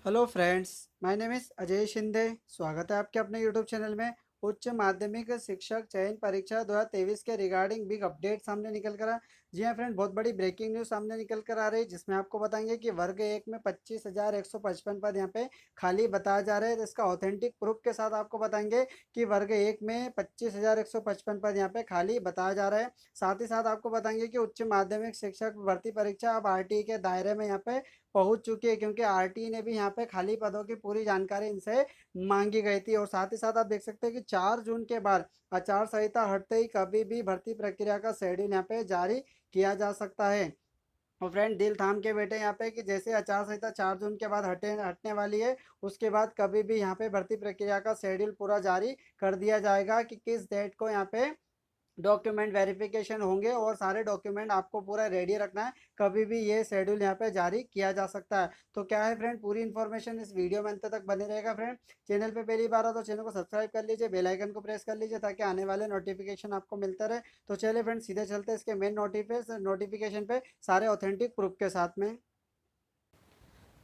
Hello friends, my name is Ajay Shinde. स्वागत है आपके अपने यूट्यूब चैनल में। उच्च माध्यमिक शिक्षक चयन परीक्षा 2023 के रिगार्डिंग बिग अपडेट सामने निकल कर आ। जी हाँ फ्रेंड, बहुत बड़ी ब्रेकिंग न्यूज़ सामने निकल कर आ रही है, जिसमें आपको बताएंगे कि वर्ग एक में 25,155 पद यहाँ पे खाली बताया जा रहा है। तो इसका ऑथेंटिक प्रूफ के साथ आपको बताएंगे कि वर्ग एक में 25,155 पद यहाँ पे खाली बताया जा रहा है। साथ ही साथ आपको बताएंगे कि उच्च माध्यमिक शिक्षक भर्ती परीक्षा अब आरटी के दायरे में यहाँ पे पहुंच चुकी है, क्योंकि आरटी ने भी यहाँ पे खाली पदों की पूरी जानकारी इनसे मांगी गई थी। और साथ ही साथ आप देख सकते हैं कि 4 जून के बाद आचार संहिता हटते ही कभी भी भर्ती प्रक्रिया का शेड्यूल यहाँ पे जारी किया जा सकता है। और फ्रेंड, दिल थाम के बैठे यहाँ पे कि जैसे आचार संहिता 4 जून के बाद हटने वाली है, उसके बाद कभी भी यहाँ पे भर्ती प्रक्रिया का शेड्यूल पूरा जारी कर दिया जाएगा कि किस डेट को यहाँ पे डॉक्यूमेंट वेरिफिकेशन होंगे, और सारे डॉक्यूमेंट आपको पूरा रेडी रखना है। कभी भी ये शेड्यूल यहाँ पे जारी किया जा सकता है। तो क्या है फ्रेंड, पूरी इन्फॉर्मेशन इस वीडियो में अंत तक बने रहेगा। फ्रेंड, चैनल पे पहली बार हो तो चैनल को सब्सक्राइब कर लीजिए, बेल आइकन को प्रेस कर लीजिए ताकि आने वाले नोटिफिकेशन आपको मिलता रहे। तो चलिए फ्रेंड, सीधे चलते हैं इसके मेन नोटिफिकेशन पे सारे ऑथेंटिक प्रूफ के साथ में।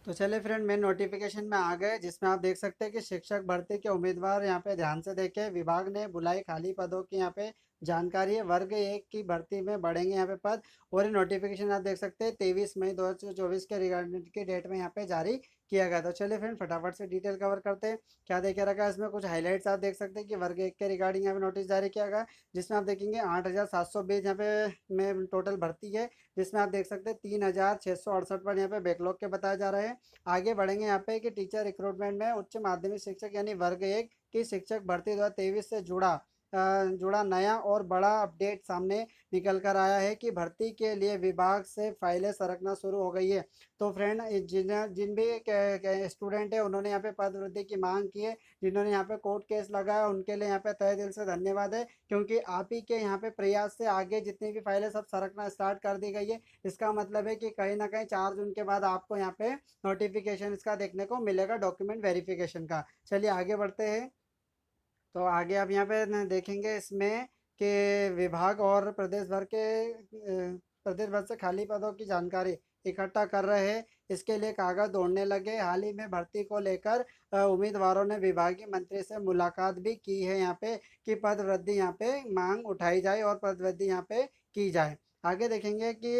तो चलिए फ्रेंड, मेन नोटिफिकेशन में आ गए, जिसमें आप देख सकते हैं कि शिक्षक भर्ती के उम्मीदवार यहाँ पे ध्यान से देखें। विभाग ने बुलाई खाली पदों की यहाँ पे जानकारी है। वर्ग एक की भर्ती में बढ़ेंगे यहाँ पे पद। और ये नोटिफिकेशन आप देख सकते हैं 23 मई 2024 के रिगार्डिंग की डेट में यहाँ पे जारी किया गया। तो चलिए फ्रेंड, फटाफट से डिटेल कवर करते हैं। क्या देखे रखा है इसमें, कुछ हाईलाइट्स आप देख सकते हैं कि वर्ग एक के रिगार्डिंग यहाँ पे नोटिस जारी किया गया, जिसमें आप देखेंगे 8,720 यहाँ पे में टोटल भर्ती है, जिसमें आप देख सकते हैं 3,668 पर यहाँ पे बैकलॉग के बताए जा रहे हैं। आगे बढ़ेंगे यहाँ पे कि टीचर रिक्रूटमेंट में उच्च माध्यमिक शिक्षक यानी वर्ग एक की शिक्षक भर्ती 2023 से जुड़ा नया और बड़ा अपडेट सामने निकल कर आया है कि भर्ती के लिए विभाग से फाइलें सरकना शुरू हो गई है। तो फ्रेंड, जिन जिन भी स्टूडेंट है उन्होंने यहाँ पे पद वृद्धि की मांग की है, जिन्होंने यहाँ पे कोर्ट केस लगाया, उनके लिए यहाँ पे तहे दिल से धन्यवाद है, क्योंकि आप ही के यहाँ पे प्रयास से आगे जितनी भी फाइलें सब सरकना स्टार्ट कर दी गई है। इसका मतलब है कि कहीं ना कहीं 4 जून के बाद आपको यहाँ पे नोटिफिकेशन इसका देखने को मिलेगा, डॉक्यूमेंट वेरिफिकेशन का। चलिए आगे बढ़ते हैं। तो आगे आप यहाँ पे देखेंगे इसमें कि विभाग और प्रदेश भर से खाली पदों की जानकारी इकट्ठा कर रहे हैं। इसके लिए कागज दौड़ने लगे। हाल ही में भर्ती को लेकर उम्मीदवारों ने विभागीय मंत्री से मुलाकात भी की है यहाँ पे, कि पद वृद्धि यहाँ पे मांग उठाई जाए और पद वृद्धि यहाँ पे की जाए। आगे देखेंगे कि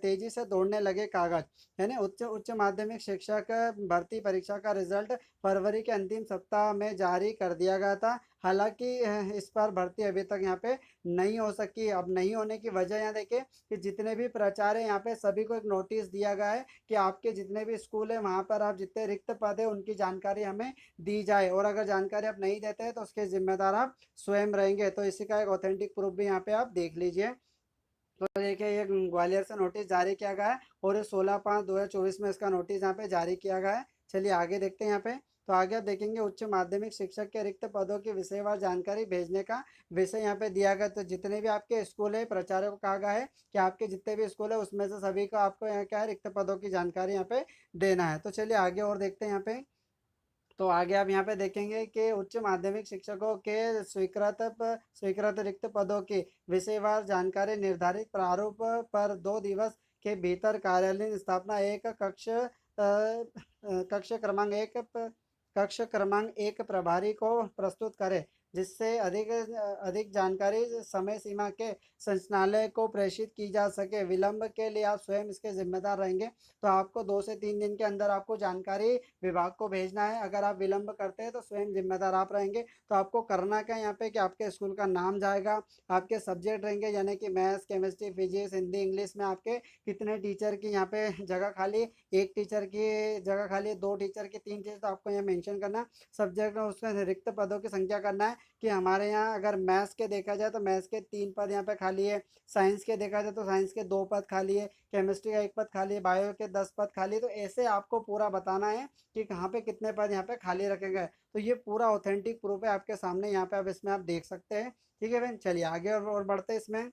तेजी से दौड़ने लगे कागज, यानी उच्च उच्च माध्यमिक शिक्षक भर्ती परीक्षा का रिजल्ट फरवरी के अंतिम सप्ताह में जारी कर दिया गया था। हालांकि इस पर भर्ती अभी तक यहाँ पे नहीं हो सकी। अब नहीं होने की वजह यहाँ देखिए कि जितने भी प्राचार्य यहाँ पे सभी को एक नोटिस दिया गया है कि आपके जितने भी स्कूल है वहाँ पर आप जितने रिक्त पद है उनकी जानकारी हमें दी जाए, और अगर जानकारी आप नहीं देते हैं तो उसके जिम्मेदार आप स्वयं रहेंगे। तो इसी का एक ऑथेंटिक प्रूफ भी यहाँ पे आप देख लीजिए। तो देखिए, ये ग्वालियर से नोटिस जारी किया गया है, और ये 16/5/2024 में इसका नोटिस यहाँ पे जारी किया गया है। चलिए आगे देखते हैं यहाँ पे। तो आगे आप देखेंगे उच्च माध्यमिक शिक्षक के रिक्त पदों की विषयवार जानकारी भेजने का विषय यहाँ पे दिया गया। तो जितने भी आपके स्कूल है, प्राचार्य को कहा गया है कि आपके जितने भी स्कूल है उसमें से सभी को आपको यहाँ क्या है, रिक्त पदों की जानकारी यहाँ पे देना है। तो चलिए आगे और देखते हैं यहाँ पे। तो आगे आप यहाँ पे देखेंगे कि उच्च माध्यमिक शिक्षकों के स्वीकृत रिक्त पदों की विषयवार जानकारी निर्धारित प्रारूप पर 2 दिवस के भीतर कार्यालयीन स्थापना एक कक्ष क्रमांक एक प्रभारी को प्रस्तुत करें, जिससे अधिक जानकारी समय सीमा के संचालय को प्रेषित की जा सके। विलंब के लिए आप स्वयं इसके जिम्मेदार रहेंगे। तो आपको 2 से 3 दिन के अंदर आपको जानकारी विभाग को भेजना है। अगर आप विलंब करते हैं तो स्वयं जिम्मेदार आप रहेंगे। तो आपको करना क्या है यहाँ पे कि आपके स्कूल का नाम जाएगा, आपके सब्जेक्ट रहेंगे यानी कि maths, chemistry, physics, Hindi, English में आपके कितने टीचर की यहाँ पे जगह खाली, एक टीचर की जगह खाली, 2 टीचर की, 3 टीचर, तो आपको यहाँ मेंशन करना। सब्जेक्ट में उसमें रिक्त पदों की संख्या करना है कि हमारे यहाँ अगर मैथ्स के देखा जाए तो मैथ्स के 3 पद यहाँ पे खाली है, साइंस के देखा जाए तो साइंस के 2 पद खाली है, केमिस्ट्री का 1 पद खाली है, बायो के 10 पद खाली है। तो ऐसे आपको पूरा बताना है कि कहाँ पे कितने पद यहाँ पे खाली रखे गए। तो ये पूरा ऑथेंटिक प्रूफ है आपके सामने, यहाँ पे आप इसमें आप देख सकते हैं। ठीक है फ्रेंड, चलिए आगे और बढ़ते हैं इसमें।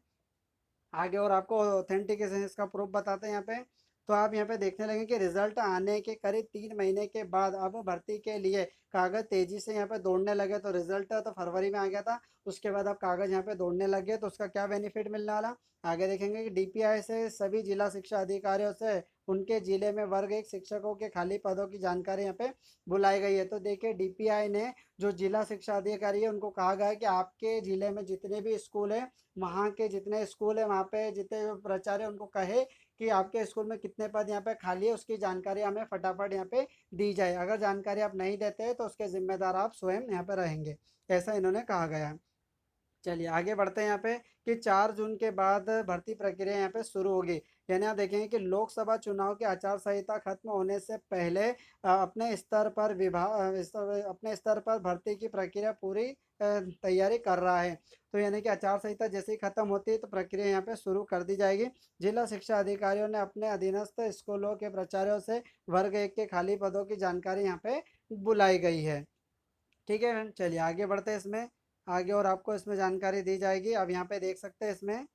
आगे और आपको ऑथेंटिकेशन इसका प्रूफ बताते हैं यहाँ पे। तो आप यहाँ पे देखने लगे कि रिजल्ट आने के करीब 3 महीने के बाद अब भर्ती के लिए कागज तेजी से यहाँ पे दौड़ने लगे। तो रिजल्ट तो फरवरी में आ गया था, उसके बाद अब कागज यहाँ पे दौड़ने लगे। तो उसका क्या बेनिफिट मिलने वाला, आगे देखेंगे कि डीपीआई से सभी जिला शिक्षा अधिकारियों से उनके जिले में वर्ग 1 शिक्षकों के खाली पदों की जानकारी यहाँ पे बुलाई गई है। तो देखिए डीपीआई ने जो जिला शिक्षा अधिकारी है उनको कहा गया है कि आपके जिले में जितने भी स्कूल हैं, वहाँ के जितने स्कूल हैं वहाँ पे जितने प्राचार्य उनको कहे कि आपके स्कूल में कितने पद यहाँ पे खाली है, उसकी जानकारी हमें फटाफट यहाँ पे दी जाए। अगर जानकारी आप नहीं देते हैं तो उसके जिम्मेदार आप स्वयं यहाँ पे रहेंगे, ऐसा इन्होंने कहा गया है। चलिए आगे बढ़ते हैं यहाँ पे कि 4 जून के बाद भर्ती प्रक्रिया यहाँ पे शुरू होगी। यानी आप देखेंगे कि लोकसभा चुनाव की आचार संहिता खत्म होने से पहले अपने स्तर पर अपने स्तर पर भर्ती की प्रक्रिया पूरी तैयारी कर रहा है। तो यानी कि आचार संहिता जैसे ही खत्म होती है तो प्रक्रिया यहाँ पे शुरू कर दी जाएगी। जिला शिक्षा अधिकारियों ने अपने अधीनस्थ स्कूलों के प्राचार्यों से वर्ग 1 के खाली पदों की जानकारी यहाँ पे बुलाई गई है। ठीक है फ्रेंड, चलिए आगे बढ़ते हैं इसमें आगे और आपको इसमें जानकारी दी जाएगी। अब यहाँ पे देख सकते हैं इसमें,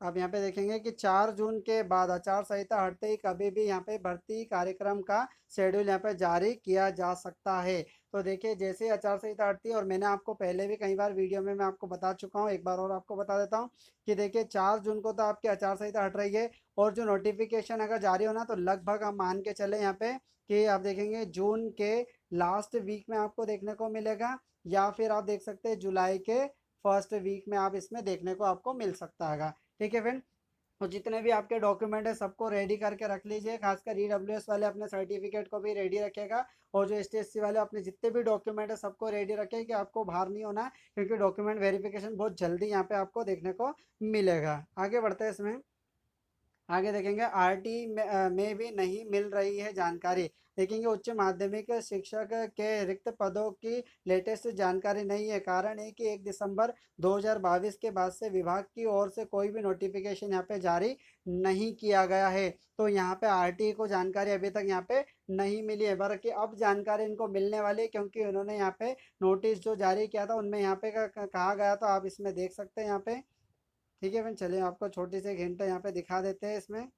अब यहाँ पे देखेंगे कि 4 जून के बाद आचार संहिता हटते ही कभी भी यहाँ पे भर्ती कार्यक्रम का शेड्यूल यहाँ पे जारी किया जा सकता है। तो देखिए जैसे ही आचार संहिता हटती है, और मैंने आपको पहले भी कई बार वीडियो में मैं आपको बता चुका हूँ, एक बार और आपको बता देता हूँ कि देखिए 4 जून को तो आपकी आचार संहिता हट रही है, और जो नोटिफिकेशन अगर जारी होना तो लगभग हम मान के चले यहाँ पे कि आप देखेंगे जून के लास्ट वीक में आपको देखने को मिलेगा, या फिर आप देख सकते हैं जुलाई के फर्स्ट वीक में आप इसमें देखने को आपको मिल सकता है। ठीक है फ्रेंड, और जितने भी आपके डॉक्यूमेंट है सबको रेडी करके रख लीजिए, खासकर ईडब्ल्यूएस वाले अपने सर्टिफिकेट को भी रेडी रखेगा, और जो एसटीएससी वाले अपने जितने भी डॉक्यूमेंट है सबको रेडी रखें कि आपको बाहर नहीं होना है, क्योंकि डॉक्यूमेंट वेरिफिकेशन बहुत जल्दी यहाँ पे आपको देखने को मिलेगा। आगे बढ़ते हैं इसमें, आगे देखेंगे आरटी में भी नहीं मिल रही है जानकारी। देखेंगे उच्च माध्यमिक शिक्षक के रिक्त पदों की लेटेस्ट जानकारी नहीं है। कारण है कि 1 दिसंबर 2022 के बाद से विभाग की ओर से कोई भी नोटिफिकेशन यहाँ पे जारी नहीं किया गया है। तो यहाँ पे आरटी को जानकारी अभी तक यहाँ पे नहीं मिली है, बल्कि अब जानकारी इनको मिलने वाली है, क्योंकि उन्होंने यहाँ पे नोटिस जो जारी किया था उनमें यहाँ पे कहा गया, तो आप इसमें देख सकते हैं यहाँ पे। ठीक है फ्रेंड, चलिए आपको छोटी सी एक हिंट यहाँ पे दिखा देते हैं इसमें।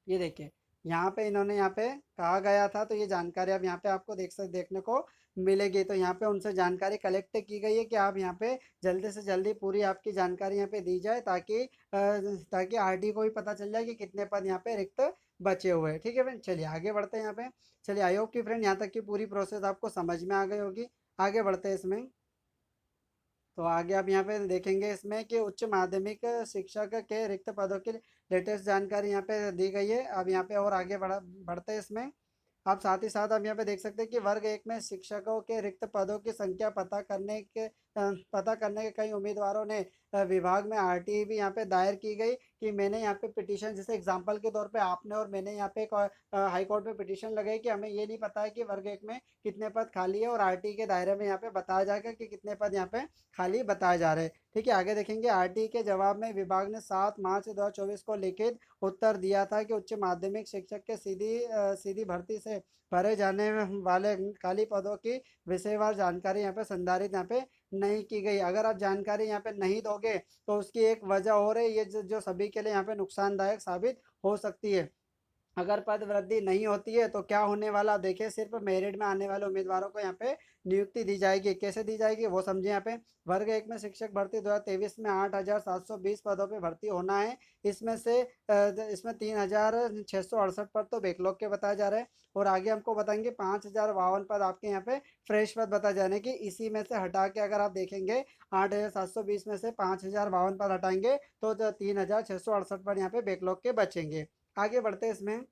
ये देखिए यहाँ पे इन्होंने यहाँ पे कहा गया था, तो ये जानकारी अब यहाँ पे आपको देखने को मिलेगी। तो यहाँ पे उनसे जानकारी कलेक्ट की गई है कि आप यहाँ पे जल्दी से जल्दी पूरी आपकी जानकारी यहाँ पे दी जाए, ताकि आरडी को भी पता चल जाए कि कितने पद यहाँ पे रिक्त बचे हुए हैं। ठीक है फ्रेंड, चलिए आगे बढ़ते हैं यहाँ पे। चलिए आई होप की फ्रेंड यहाँ तक की पूरी प्रोसेस आपको समझ में आ गई होगी। आगे बढ़ते हैं इसमें, तो आगे आप यहाँ पे देखेंगे इसमें कि उच्च माध्यमिक शिक्षक के रिक्त पदों की लेटेस्ट जानकारी यहाँ पे दी गई है। अब यहाँ पे और आगे बढ़ते हैं इसमें। आप साथ ही साथ आप यहाँ पे देख सकते हैं कि वर्ग 1 में शिक्षकों के रिक्त पदों की संख्या पता करने के कई उम्मीदवारों ने विभाग में आरटीई भी यहाँ पे दायर की गई कि मैंने यहाँ पे पिटीशन, जैसे एग्जांपल के तौर पे आपने और मैंने यहाँ पे हाई कोर्ट में पिटीशन लगाई कि हमें ये नहीं पता है कि वर्ग 1 में कितने पद खाली है, और आरटीई के दायरे में यहाँ पे बताया जाएगा कि कितने पद यहाँ पे खाली बताए जा रहे हैं। ठीक है, आगे देखेंगे आरटीई के जवाब में विभाग ने 7 मार्च 2024 को लिखित उत्तर दिया था कि उच्च माध्यमिक शिक्षक के सीधी भर्ती से भरे जाने वाले खाली पदों की विषयवार जानकारी यहाँ पे संधारित यहाँ पे नहीं की गई। अगर आप जानकारी यहाँ पे नहीं दोगे तो उसकी एक वजह और है, ये जो सभी के लिए यहाँ पे नुकसानदायक साबित हो सकती है। अगर पद वृद्धि नहीं होती है तो क्या होने वाला, देखिए सिर्फ मेरिट में आने वाले उम्मीदवारों को यहाँ पे नियुक्ति दी जाएगी। कैसे दी जाएगी वो समझे। यहाँ पे वर्ग 1 में शिक्षक भर्ती 2023 में 8,720 पदों पे भर्ती होना है। इसमें 3,668 पद तो बैकलॉग के बताए जा रहे हैं, और आगे हमको बताएंगे 5,052 पद आपके यहाँ पे फ्रेश पद बताए जाने की। इसी में से हटा के अगर आप देखेंगे 8,720 में से 5,052 पद हटाएंगे तो 3,668 पद यहाँ पे बैकलॉग के बचेंगे। आगे बढ़ते हैं इसमें।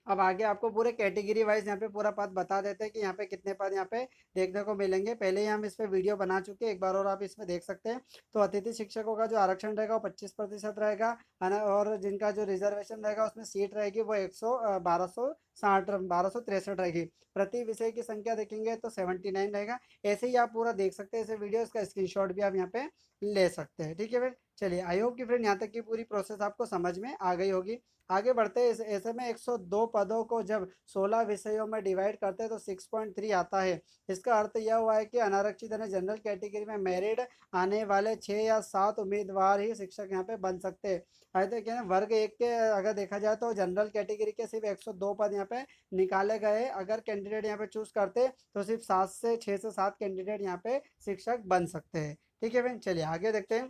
अब आगे आपको पूरे कैटेगरी वाइज यहाँ पे पूरा पद बता देते हैं कि यहाँ पे कितने पद यहाँ पे देखने को मिलेंगे। पहले ही हम इस पे वीडियो बना चुके हैं, एक बार और आप इसमें देख सकते हैं। तो अतिथि शिक्षकों का जो आरक्षण रहेगा वो 25% रहेगा, है ना, और जिनका जो रिजर्वेशन रहेगा उसमें सीट रहेगी वो 1263 रहेगी। प्रति विषय की संख्या देखेंगे तो 79 रहेगा। ऐसे ही आप पूरा देख सकते हैं इसे वीडियो, इसका स्क्रीनशॉट भी आप यहाँ पे ले सकते हैं। ठीक है फ्रेंड, चलिए आई होप कि फ्रेंड यहाँ तक की पूरी प्रोसेस आपको समझ में आ गई होगी। आगे बढ़ते हैं। ऐसे में 102 पदों को जब 16 विषयों में डिवाइड करते हैं तो 6.3 आता है। इसका अर्थ यह हुआ है कि अनारक्षित यानी जनरल कैटेगरी में मेरिट आने वाले 6 या 7 उम्मीदवार ही शिक्षक यहाँ पे बन सकते हैं। ऐसे क्या है, वर्ग 1 के अगर देखा जाए तो जनरल कैटेगरी के सिर्फ 102 पद यहाँ पे निकाले गए। अगर कैंडिडेट यहाँ पे चूज करते तो सिर्फ 6 से 7 कैंडिडेट यहाँ पे शिक्षक बन सकते हैं। ठीक है फ्रेंड, चलिए आगे देखते हैं।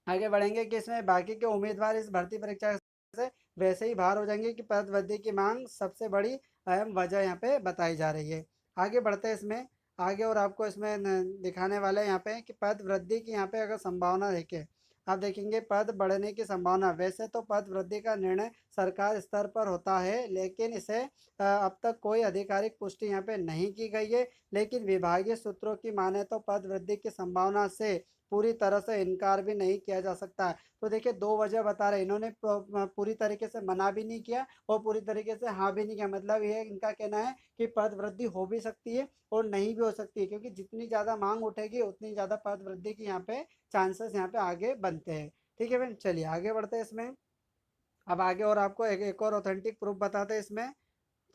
आगे बढ़ेंगे कि इसमें बाकी के उम्मीदवार इस भर्ती परीक्षा से वैसे ही बाहर हो जाएंगे कि पद वृद्धि की मांग सबसे बड़ी अहम वजह यहाँ पे बताई जा रही है। आगे बढ़ते हैं इसमें आगे, और आपको इसमें दिखाने वाले हैं यहाँ पे कि पद वृद्धि की यहाँ पे अगर संभावना देखें, आप देखेंगे पद बढ़ने की संभावना। वैसे तो पद वृद्धि का निर्णय सरकार स्तर पर होता है, लेकिन इसे अब तक कोई आधिकारिक पुष्टि यहाँ पे नहीं की गई है। लेकिन विभागीय सूत्रों की माने तो पद वृद्धि की संभावना से पूरी तरह से इनकार भी नहीं किया जा सकता है। तो देखिए, दो वजह बता रहे हैं, इन्होंने पूरी तरीके से मना भी नहीं किया और पूरी तरीके से हाँ भी नहीं किया। मतलब ये इनका कहना है कि पद वृद्धि हो भी सकती है और नहीं भी हो सकती है, क्योंकि जितनी ज़्यादा मांग उठेगी उतनी ज़्यादा पद वृद्धि की यहाँ पे चांसेस यहाँ पे आगे बनते हैं। ठीक है फ्रेंड, चलिए आगे बढ़ते हैं इसमें। अब आगे और आपको एक और ऑथेंटिक प्रूफ बताते हैं इसमें।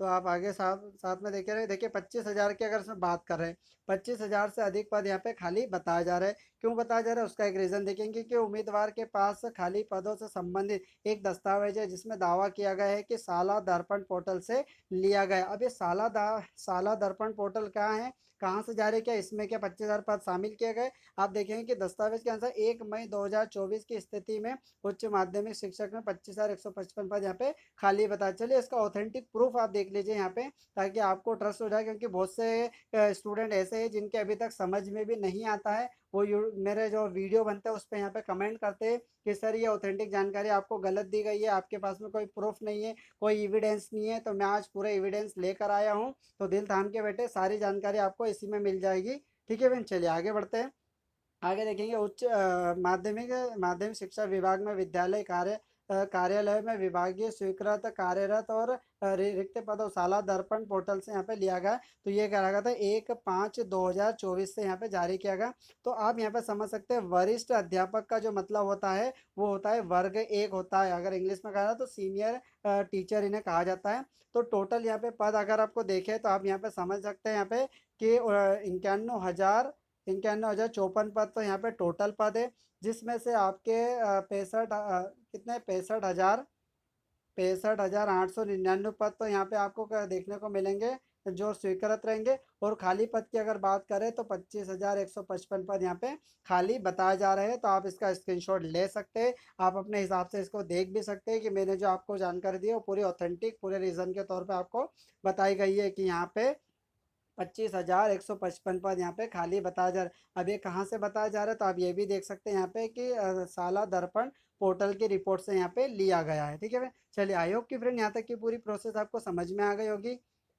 तो आप आगे साथ साथ में देखे रहे, देखिए 25,000 की अगर इसमें बात कर रहे हैं, 25,000 से अधिक पद यहाँ पे खाली बताया जा रहा है। क्यों बताया जा रहा है उसका एक रीजन देखेंगे कि उम्मीदवार के पास खाली पदों से संबंधित एक दस्तावेज है जिसमें दावा किया गया है कि साला दर्पण पोर्टल से लिया गया। अब ये साला दर्पण पोर्टल कहाँ है, कहाँ से जारी किया, इसमें क्या 25,000 पद शामिल किए गए। आप देखेंगे कि दस्तावेज के अनुसार 1 मई 2024 की स्थिति में उच्च माध्यमिक शिक्षक में 25,155 पद यहाँ पे खाली बताया। चलिए इसका ऑथेंटिक प्रूफ आप देख लीजिए यहाँ पे, ताकि आपको ट्रस्ट हो जाए, क्योंकि बहुत से स्टूडेंट ऐसे हैं जिनके अभी तक समझ में भी नहीं आता है। वो मेरे जो वीडियो बनते हैं उस पर यहाँ पे कमेंट करते हैं कि सर ये ऑथेंटिक जानकारी आपको गलत दी गई है, आपके पास में कोई प्रूफ नहीं है, कोई एविडेंस नहीं है। तो मैं आज पूरे एविडेंस लेकर आया हूँ, तो दिल थाम के बैठे, सारी जानकारी आपको इसी में मिल जाएगी। ठीक है बहन, चलिए आगे बढ़ते हैं। आगे देखेंगे उच्च माध्यमिक माध्यमिक शिक्षा विभाग में विद्यालय कार्यालय में विभागीय स्वीकृत कार्यरत और रिक्त पदों साला दर्पण पोर्टल से यहाँ पे लिया गया। तो ये कह रहा था 1/5/2024 से यहाँ पे जारी किया गया। तो आप यहाँ पे समझ सकते हैं वरिष्ठ अध्यापक का जो मतलब होता है वो होता है वर्ग एक होता है, अगर इंग्लिश में कहा जाए तो सीनियर टीचर इन्हें कहा जाता है। तो टोटल यहाँ पे पद अगर आपको देखे तो आप यहाँ पे समझ सकते हैं यहाँ पे कि 91,054 पद तो यहाँ पे टोटल पद है, जिसमें से आपके 65,899 पद तो यहाँ पे आपको देखने को मिलेंगे जो स्वीकृत रहेंगे। और खाली पद की अगर बात करें तो 25,155 पद यहाँ पे खाली बताए जा रहे हैं। तो आप इसका स्क्रीनशॉट ले सकते हैं, आप अपने हिसाब से इसको देख भी सकते हैं कि मैंने जो आपको जानकारी दी है वो पूरी ऑथेंटिक पूरे रीजन के तौर पे आपको बताई गई है कि यहाँ पे 25,155 पद यहाँ पे खाली बताया जा रहा है। अब ये कहाँ से बताया जा रहा है, तो आप ये भी देख सकते हैं यहाँ पे कि साला दर्पण पोर्टल की रिपोर्ट से यहाँ पे लिया गया है। ठीक है फ्रेंड, चलिए आई होप कि फ्रेंड यहाँ तक की पूरी प्रोसेस आपको समझ में आ गई होगी।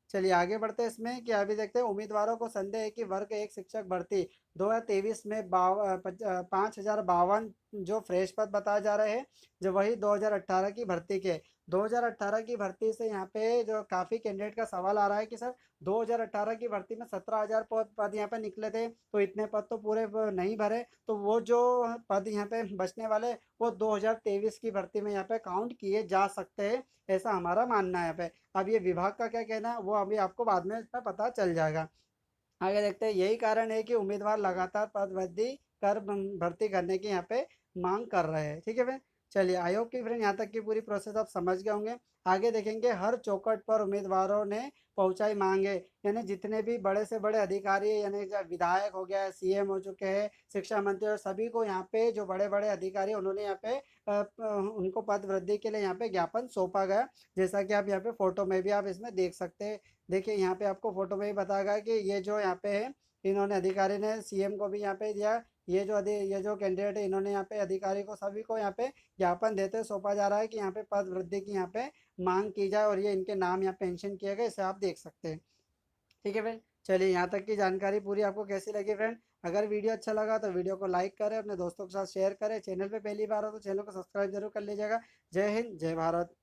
चलिए आगे बढ़ते हैं इसमें कि अभी देखते हैं उम्मीदवारों को संदेह है कि वर्ग एक शिक्षक भर्ती 2023 में 5,052 जो फ्रेश पद बताए जा रहे हैं, जो वही 2018 की भर्ती के 2018 की भर्ती से यहाँ पे जो काफ़ी कैंडिडेट का सवाल आ रहा है कि सर 2018 की भर्ती में 17,000 पद यहाँ पे निकले थे, तो इतने पद तो पूरे नहीं भरे, तो वो जो पद यहाँ पे बचने वाले वो 2023 की भर्ती में यहाँ पे काउंट किए जा सकते हैं, ऐसा हमारा मानना है यहाँ पे। अब ये विभाग का क्या कहना है वो अभी आपको बाद में इसमें पता चल जाएगा। आगे देखते हैं, यही कारण है कि उम्मीदवार लगातार पद वृद्धि कर भर्ती करने की यहाँ पे मांग कर रहे हैं। ठीक है फ्रेंड, चलिए आई होप कि फ्रेंड यहाँ तक की पूरी प्रोसेस आप समझ गए होंगे। आगे देखेंगे हर चौकट पर उम्मीदवारों ने पहुंचाई मांगे, यानी जितने भी बड़े से बड़े अधिकारी यानी जो विधायक हो गया, सीएम हो चुके हैं, शिक्षा मंत्री, और सभी को यहाँ पे जो बड़े बड़े अधिकारी उन्होंने यहाँ पे उनको पद वृद्धि के लिए यहाँ पे ज्ञापन सौंपा गया। जैसा कि आप यहाँ पे फोटो में भी आप इसमें देख सकते हैं। देखिए यहाँ पे आपको फोटो में ही बताया गया कि ये जो यहाँ पे है, इन्होंने अधिकारी ने सीएम को भी यहाँ पे दिया। ये जो कैंडिडेट है इन्होंने यहाँ पे अधिकारी को सभी को यहाँ पे ज्ञापन देते सौंपा जा रहा है कि यहाँ पे पद वृद्धि की यहाँ पे मांग की जाए, और ये इनके नाम यहाँ पे मेंशन किए गए, इसे आप देख सकते हैं। ठीक है फ्रेंड, चलिए यहाँ तक की जानकारी पूरी आपको कैसी लगी फ्रेंड। अगर वीडियो अच्छा लगा तो वीडियो को लाइक करें, अपने दोस्तों के साथ शेयर करें, चैनल पे पहली बार हो तो चैनल को सब्सक्राइब जरूर कर लीजिएगा। जय हिंद, जय भारत।